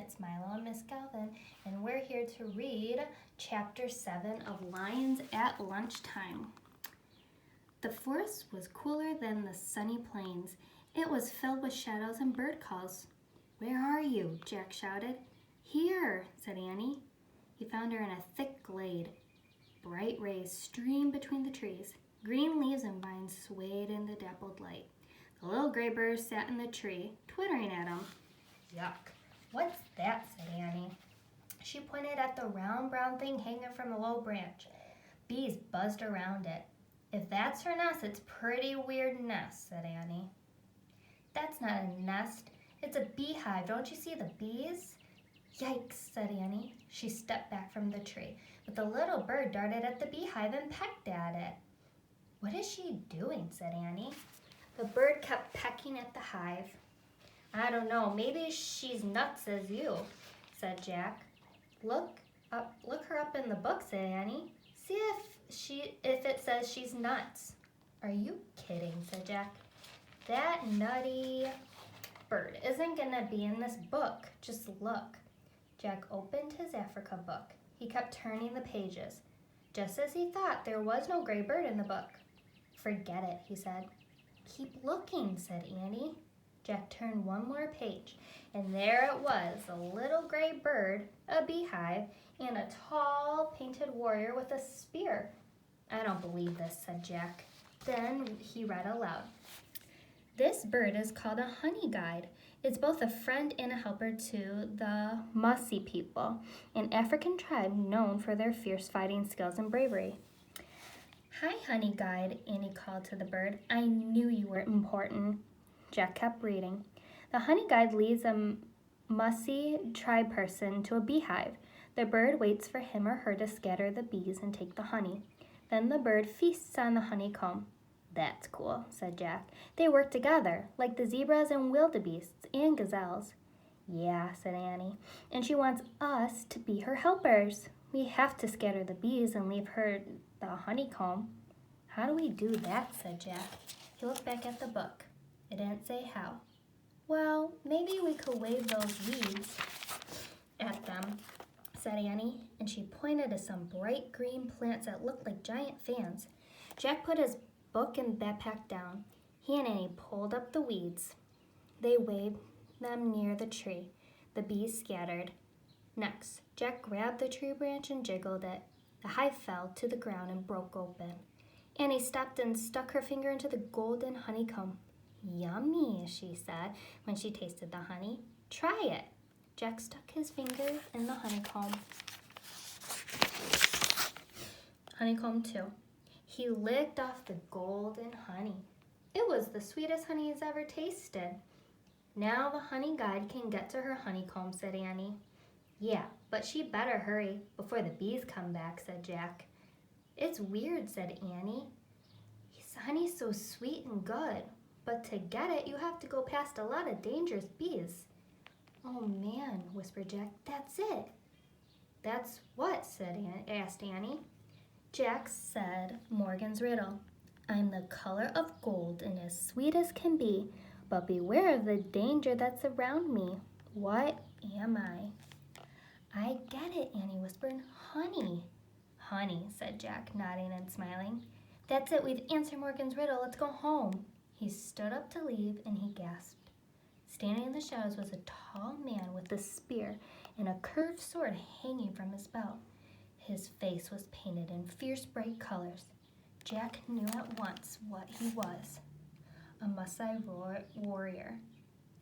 it's Milo and Miss Galvin, and we're here to read Chapter 7 of Lions at Lunchtime. The forest was cooler than the sunny plains. It was filled with shadows and bird calls. "Where are you?" Jack shouted. "Here," said Annie. He found her in a thick glade. Bright rays streamed between the trees. Green leaves and vines swayed in the dappled light. The little gray bird sat in the tree, twittering at him. "Yuck, what's that?" said Annie. She pointed at the round brown thing hanging from a low branch. Bees buzzed around it. "If that's her nest, it's a pretty weird nest," said Annie. "That's not a nest. It's a beehive. Don't you see the bees?" "Yikes," said Annie. She stepped back from the tree, but the little bird darted at the beehive and pecked at it. "What is she doing?" said Annie. The bird kept pecking at the hive. "I don't know. Maybe she's nuts as you," said Jack. Look her up in the book," said Annie. "See if it says she's nuts." "Are you kidding?" said Jack. "That nutty bird isn't going to be in this book. Just look." Jack opened his Africa book. He kept turning the pages. Just as he thought, there was no gray bird in the book. "Forget it," he said. "Keep looking," said Annie. Jack turned one more page, and there it was, a little gray bird, a beehive, and a tall painted warrior with a spear. "I don't believe this," said Jack. Then he read aloud. "This bird is called a honey guide. It's both a friend and a helper to the Mussy people, an African tribe known for their fierce fighting skills and bravery." "Hi, honey guide," Annie called to the bird. "I knew you were important." Jack kept reading. "The honey guide leads a Mussy tribe person to a beehive. The bird waits for him or her to scatter the bees and take the honey. Then the bird feasts on the honeycomb." "That's cool," said Jack. "They work together, like the zebras and wildebeests and gazelles." "Yeah," said Annie, "and she wants us to be her helpers. We have to scatter the bees and leave her the honeycomb." "How do we do that?" said Jack. He looked back at the book. It didn't say how. "Well, maybe we could wave those weeds at them," said Annie, and she pointed to some bright green plants that looked like giant fans. Jack put his book and backpack down. He and Annie pulled up the weeds. They waved them near the tree. The bees scattered. Next, Jack grabbed the tree branch and jiggled it. The hive fell to the ground and broke open. Annie stopped and stuck her finger into the golden honeycomb. "Yummy," she said when she tasted the honey. "Try it." Jack stuck his finger in the honeycomb. Honeycomb 2. He licked off the golden honey. It was the sweetest honey he's ever tasted. "Now the honey guide can get to her honeycomb," said Annie. "Yeah, but she better hurry before the bees come back," said Jack. "It's weird," said Annie. "Honey's so sweet and good, but to get it, you have to go past a lot of dangerous bees." "Oh man," whispered Jack, "that's it." "That's what?" asked Annie. Jack said Morgan's riddle. "I'm the color of gold and as sweet as can be, but beware of the danger that's around me. What am I?" "I get it," Annie whispered. "Honey." "Honey," said Jack, nodding and smiling. "That's it, we've answered Morgan's riddle. Let's go home." He stood up to leave and he gasped. Standing in the shadows was a tall man with a spear and a curved sword hanging from his belt. His face was painted in fierce bright colors. Jack knew at once what he was. A Maasai warrior.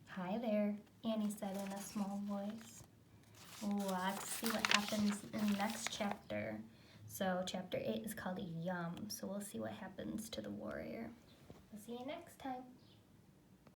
"Hi there," Annie said in a small voice. Let's see what happens in the next chapter. So chapter 8 is called Yum. So we'll see what happens to the warrior. We'll see you next time.